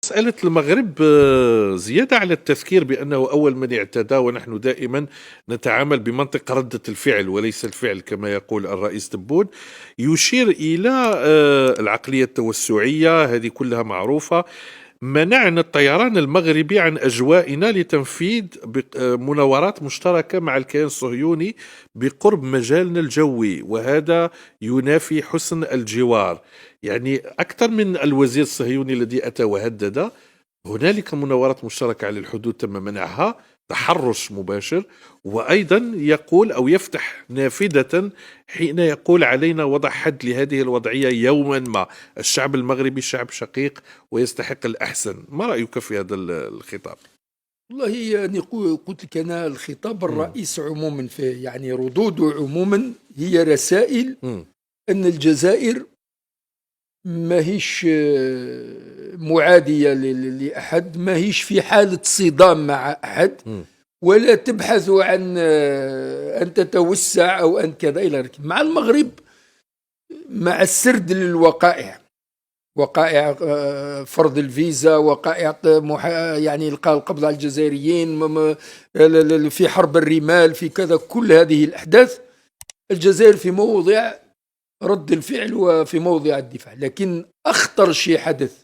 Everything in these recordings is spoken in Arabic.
مسألة المغرب زيادة على التذكير بأنه أول من اعتدى، ونحن دائما نتعامل بمنطق ردة الفعل وليس الفعل كما يقول الرئيس تبون، يشير إلى العقلية التوسعية، هذه كلها معروفة. منعنا الطيران المغربي عن أجوائنا لتنفيذ مناورات مشتركة مع الكيان الصهيوني بقرب مجالنا الجوي، وهذا ينافي حسن الجوار. يعني أكثر من الوزير الصهيوني الذي أتى وهدد، هنالك مناورات مشتركة على الحدود تم منعها، تحرش مباشر، وأيضا يقول أو يفتح نافذة حين يقول علينا وضع حد لهذه الوضعية يوما ما. الشعب المغربي شعب شقيق ويستحق الأحسن. ما رأيك في هذا الخطاب؟ والله يعني قلت لك أنا الخطاب الرئيس عموما فيه يعني ردوده عموما هي رسائل أن الجزائر ماهيش معادية لأحد، ماهيش في حالة صدام مع أحد، ولا تبحث عن أن تتوسع أو أن كذا إلى آخره. مع المغرب مع السرد للوقائع، وقائع فرض الفيزا، وقائع يعني إلقاء القبض على الجزائريين في حرب الرمال، في كذا، كل هذه الأحداث الجزائر في موضع رد الفعل وفي موضع الدفاع. لكن أخطر شيء حدث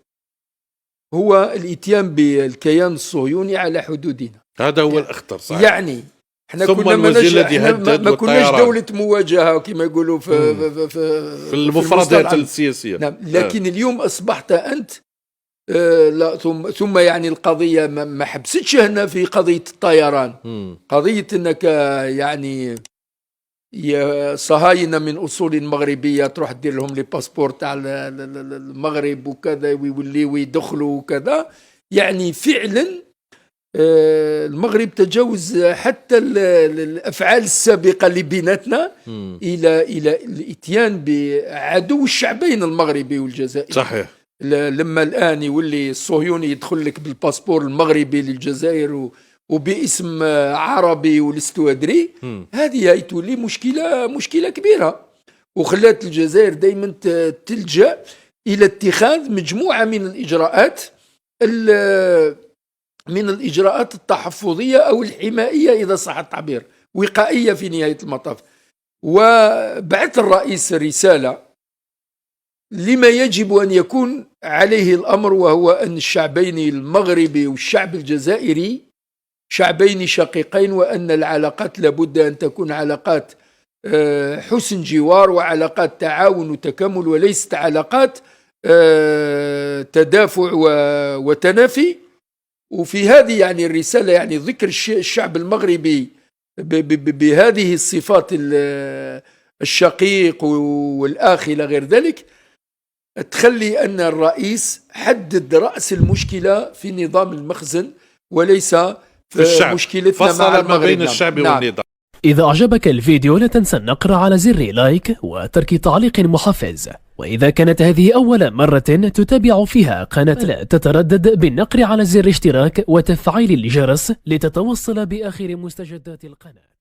هو الاتيان بالكيان الصهيوني على حدودنا، هذا هو الأخطر صحيح. يعني احنا كنا ما كناش دولة مواجهة كما يقولوا في المفردات السياسية. نعم. لكن اليوم أصبحت أنت لا ثم يعني القضية ما حبستش هنا في قضية الطيران، قضية أنك يعني يا صهاينة من أصول مغربية تروح تدير لهم لي باسبور تاع المغرب وكذا ويوليوا يدخلوا وكذا. يعني فعلا المغرب تجاوز حتى الأفعال السابقة اللي بيناتنا إلى الإتيان بعدو الشعبين المغربي والجزائري. صحيح. لما الآن يولي الصهيوني يدخل لك بالباسبور المغربي للجزائر وباسم عربي ولستو أدري، هذه تولي مشكلة كبيرة، وخلات الجزائر دايما تلجأ إلى اتخاذ مجموعة من الإجراءات التحفظية أو الحمائية إذا صح التعبير، وقائية في نهاية المطاف. وبعث الرئيس رسالة لما يجب أن يكون عليه الأمر، وهو أن الشعبين المغربي والشعب الجزائري شعبين شقيقين، وأن العلاقات لابد أن تكون علاقات حسن جوار وعلاقات تعاون وتكامل، وليست علاقات تدافع وتنافي. وفي هذه يعني الرسالة يعني ذكر الشعب المغربي بهذه الصفات الشقيق والآخي إلى غير ذلك، تخلي أن الرئيس حدد رأس المشكلة في نظام المخزن وليس في الشعب. مشكلتنا مع ما بين الشعب والنظام. إذا أعجبك الفيديو لا تنسى النقر على زر لايك وترك تعليق محفز، وإذا كانت هذه أول مرة تتابع فيها قناة لا تتردد بالنقر على زر اشتراك وتفعيل الجرس لتتوصل بآخر مستجدات القناة.